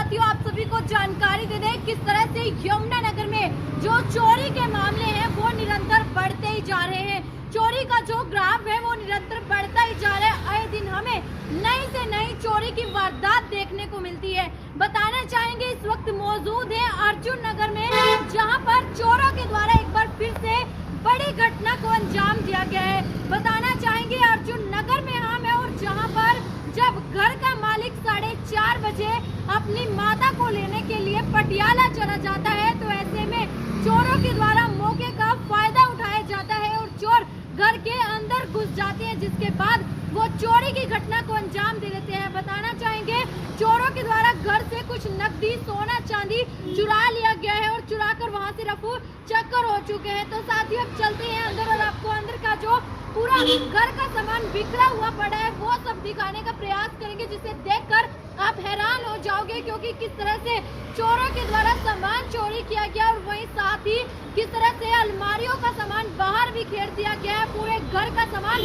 साथियों आप सभी को जानकारी दे दें किस तरह से यमुनानगर में जो चोरी के मामले हैं वो निरंतर बढ़ते ही जा रहे हैं। चोरी का जो ग्राफ है वो निरंतर बढ़ता ही जा रहा है। आए दिन हमें नई से नई चोरी की वारदात देखने को मिलती है। बताना चाहेंगे इस वक्त मौजूद है अर्जुन नगर में, जहां पर चोरों के द्वारा एक बार फिर से बड़ी घटना को अंजाम दिया गया है। बताना चाहेंगे अर्जुन नगर में हम है और जहां पर जब घर का मालिक 4:30 बजे अपनी माता को लेने के लिए पटियाला चला जाता है तो ऐसे में चोरों के द्वारा मौके का फायदा उठाया जाता है और चोर घर के अंदर घुस जाते हैं, जिसके बाद वो चोरी की घटना को अंजाम दे देते हैं। बताना चाहेंगे चोरों के द्वारा घर से कुछ नकदी, सोना, चांदी चुरा लिया गया है और चुरा कर वहाँ से रफू चक्कर हो चुके हैं। तो साथियों अब चलते हैं अंदर और आपको अंदर का जो पूरा घर का सामान बिखरा हुआ पड़ा है वो सब दिखाने का प्रयास करेंगे, जिसे देखकर आप हैरान हो जाओगे क्योंकि किस तरह से चोरों के द्वारा सामान चोरी किया गया और वहीं साथ ही किस तरह से अलमारियों का सामान बाहर बिखेर दिया गया है। पूरे घर का सामान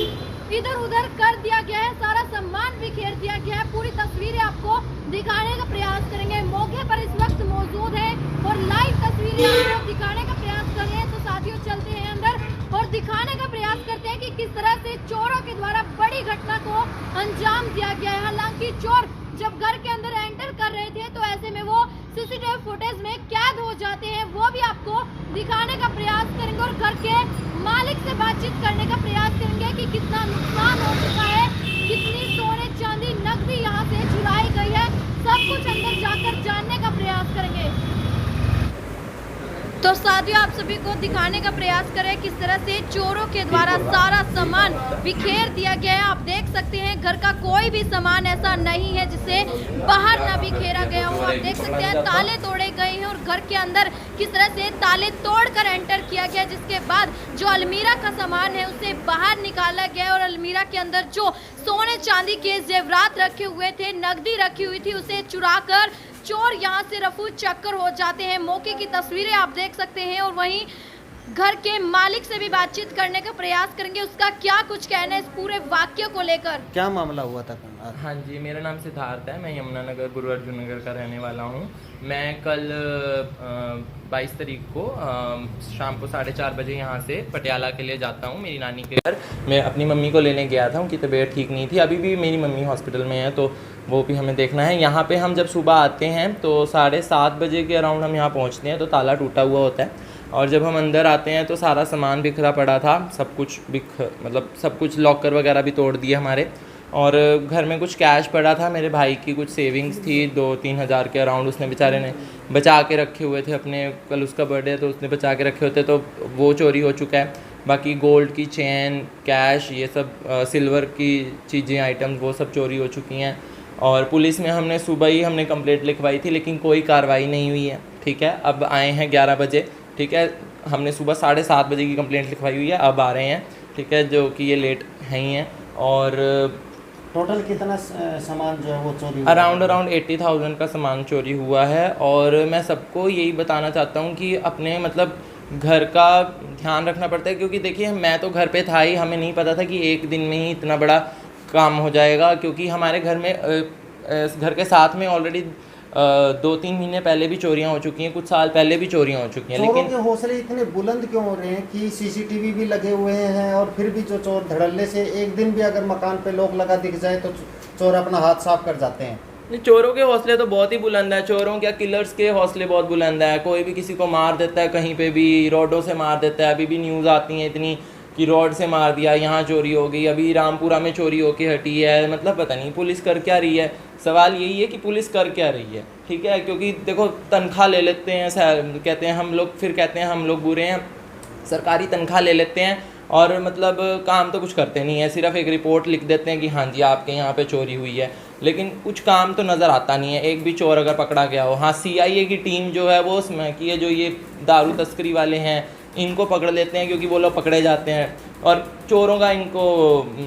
इधर उधर कर दिया गया है, सारा सामान बिखेर दिया गया है। पूरी तस्वीरें आपको दिखाने का प्रयास करेंगे। मौके पर इस वक्त मौजूद है और लाइव तस्वीरें आपको दिखाने का प्रयास कर रहे हैं। तो साथियों चलते हैं अंदर और दिखाने का प्रयास करते हैं कि किस तरह से चोरों के द्वारा बड़ी घटना को अंजाम दिया गया है। हालांकि चोर जब घर के अंदर एंटर कर रहे थे तो ऐसे में वो सीसीटीवी फुटेज में कैद हो जाते हैं, वो भी आपको दिखाने का प्रयास करेंगे और घर के मालिक से बातचीत करने का प्रयास करेंगे कि कितना नुकसान हो चुका है, कितनी सोने, चांदी, नकदी यहाँ से चुराई गई है, सब कुछ अंदर जाकर जानने का प्रयास करेंगे। तो साथियों आप सभी को दिखाने का प्रयास करें किस तरह से चोरों के द्वारा सारा सामान बिखेर दिया गया है। आप देख सकते हैं घर का कोई भी सामान ऐसा नहीं है जिसे बाहर ना बिखेरा गया हो। आप देख सकते हैं ताले तोड़े गए हैं और घर के अंदर किस तरह से ताले तोड़कर एंटर किया गया, जिसके बाद जो अलमीरा का सामान है उसे बाहर निकाला गया और अलमीरा के अंदर जो सोने चांदी के जेवरात रखे हुए थे, नकदी रखी हुई थी, उसे चुरा कर चोर यहां से रफू चक्कर हो जाते हैं। मौके की तस्वीरें आप देख सकते हैं और वहीं घर के मालिक से भी बातचीत करने का प्रयास करेंगे, उसका क्या कुछ कहना है इस पूरे वाक्य को लेकर। क्या मामला हुआ था? हाँ जी, मेरा नाम सिद्धार्थ है, मैं यमुनानगर गुरु अर्जुन नगर का रहने वाला हूँ। मैं कल 22 तारीख को शाम को 4:30 बजे यहाँ से पटियाला के लिए जाता हूँ मेरी नानी के घर। मैं अपनी मम्मी को लेने गया था, उनकी तबीयत ठीक नहीं थी, अभी भी मेरी मम्मी हॉस्पिटल में है तो वो भी हमें देखना है। यहाँ पे हम जब सुबह आते हैं तो 7:30 बजे के अराउंड हम यहाँ पहुँचते हैं तो ताला टूटा हुआ होता है और जब हम अंदर आते हैं तो सारा सामान बिखरा पड़ा था, सब कुछ सब कुछ लॉकर वगैरह भी तोड़ दिए हमारे और घर में कुछ कैश पड़ा था। मेरे भाई की कुछ सेविंग्स थी 2-3 हज़ार के अराउंड, उसने बेचारे ने बचा के रखे हुए थे अपने, कल उसका बर्थडे तो उसने बचा के रखे होते तो वो चोरी हो चुका है। बाकी गोल्ड की चेन, कैश, ये सब सिल्वर की चीज़ें, आइटम्स वो सब चोरी हो चुकी हैं और पुलिस में हमने सुबह ही कंप्लेंट लिखवाई थी लेकिन कोई कार्रवाई नहीं हुई है। ठीक है, अब आए हैं 11 बजे। ठीक है, हमने सुबह 7:30 बजे की कंप्लेंट लिखवाई हुई है, अब आ रहे हैं। ठीक है, जो कि ये लेट है ही हैं और टोटल कितना सामान जो है वो चोरी हुआ? अराउंड 80,000 का सामान चोरी हुआ है और मैं सबको यही बताना चाहता हूँ कि अपने घर का ध्यान रखना पड़ता है क्योंकि देखिए मैं तो घर पे था ही, हमें नहीं पता था कि एक दिन में ही इतना बड़ा काम हो जाएगा क्योंकि हमारे घर में घर के साथ में ऑलरेडी 2-3 महीने पहले भी चोरियां हो चुकी हैं, कुछ साल पहले भी चोरियां हो चुकी हैं। लेकिन के हौसले इतने बुलंद क्यों हो रहे हैं कि सीसीटीवी भी लगे हुए हैं और फिर भी जो चोर धड़ल्ले से एक दिन भी अगर मकान पे लोग लगा दिख जाए तो चोर अपना हाथ साफ कर जाते हैं। चोरों के हौसले तो बहुत ही बुलंद है, चोरों क्या किलर्स के हौसले बहुत बुलंद है। कोई भी किसी को मार देता है, कहीं पे भी रोडों से मार देता है। अभी भी न्यूज़ आती हैं इतनी कि रोड से मार दिया, यहाँ चोरी हो गई, अभी रामपुरा में चोरी होके हटी है। पता नहीं पुलिस कर क्या रही है। सवाल यही है कि पुलिस कर क्या रही है। ठीक है, क्योंकि देखो तनख्वाह ले लेते हैं, कहते हैं हम लोग, फिर कहते हैं हम लोग बुरे हैं, सरकारी तनख्वाह ले लेते हैं और काम तो कुछ करते नहीं है, सिर्फ एक रिपोर्ट लिख देते हैं कि हाँ जी आपके यहाँ पे चोरी हुई है, लेकिन कुछ काम तो नज़र आता नहीं है। एक भी चोर अगर पकड़ा गया हो, हाँ CIA की टीम जो है वो उसमें की है, जो ये दारू तस्करी वाले हैं इनको पकड़ लेते हैं क्योंकि वो लोग पकड़े जाते हैं और चोरों का इनको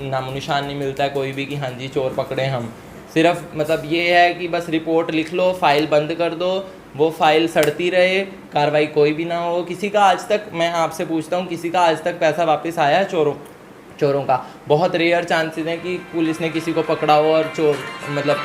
नामो निशान नहीं मिलता है कोई भी कि हाँ जी चोर पकड़े हम। सिर्फ ये है कि बस रिपोर्ट लिख लो, फाइल बंद कर दो, वो फाइल सड़ती रहे, कार्रवाई कोई भी ना हो। किसी का आज तक, मैं आपसे पूछता हूँ, किसी का आज तक पैसा वापस आया है चोरों का? बहुत रेयर चांसेस हैं कि पुलिस ने किसी को पकड़ा हो और चोर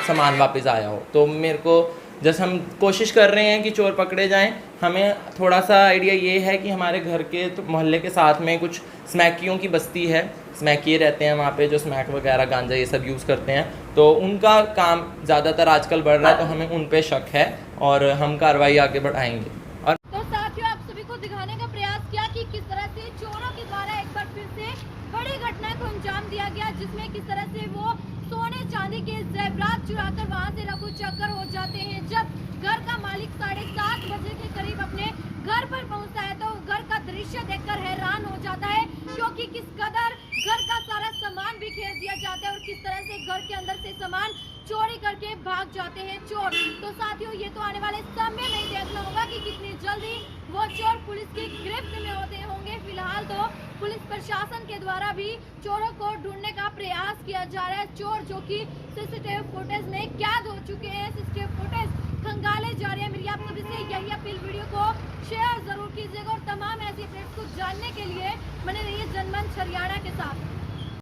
सामान वापस आया हो। तो मेरे को जैसे हम कोशिश कर रहे हैं कि चोर पकड़े जाएं। हमें थोड़ा सा आइडिया ये है कि हमारे घर के तो मोहल्ले के साथ में कुछ स्मैकियों की बस्ती है, स्मैकिए रहते हैं वहाँ पे जो स्मैक वगैरह गांजा ये सब यूज़ करते हैं, तो उनका काम ज़्यादातर आजकल बढ़ रहा है, तो हमें उन पे शक है और हम कार्रवाई आगे बढ़ाएंगे। और तो साथियों, आप सभी को दिखाने का प्रयास किया कि किस तरह से चोरों के द्वारा एक बार फिर से बड़ी घटना को अंजाम दिया गया, जिसमें किस तरह से वो सोने चांदी के जेवरात चुराकर वहां से रफू चक्कर हो जाते हैं। जब घर का मालिक 7:30 बजे के करीब अपने घर पर पहुंचता है तो घर का दृश्य देखकर हैरान हो जाता है, क्योंकि किस कदर घर का सारा सामान भी खेल दिया जाता है और किस तरह से घर के अंदर से सामान चोरी करके भाग जाते हैं चोर। तो साथियों, ये तो आने वाले समय में ही देखना होगा कि कितनी जल्दी वो चोर पुलिस की गिरफ्त में होते होंगे। फिलहाल तो पुलिस प्रशासन के द्वारा भी चोरों को ढूंढने का प्रयास किया जा रहा है। चोर जो कि सीसीटीवी फुटेज में कैद हो चुके हैं, सीसीटीवी फुटेज खंगाले जा रहे हैं। मेरी आप सभी से यही अपील, वीडियो को शेयर जरूर कीजिएगा और तमाम ऐसी अपडेट्स को जानने के लिए बने रहिए जनमंच हरियाणा के साथ।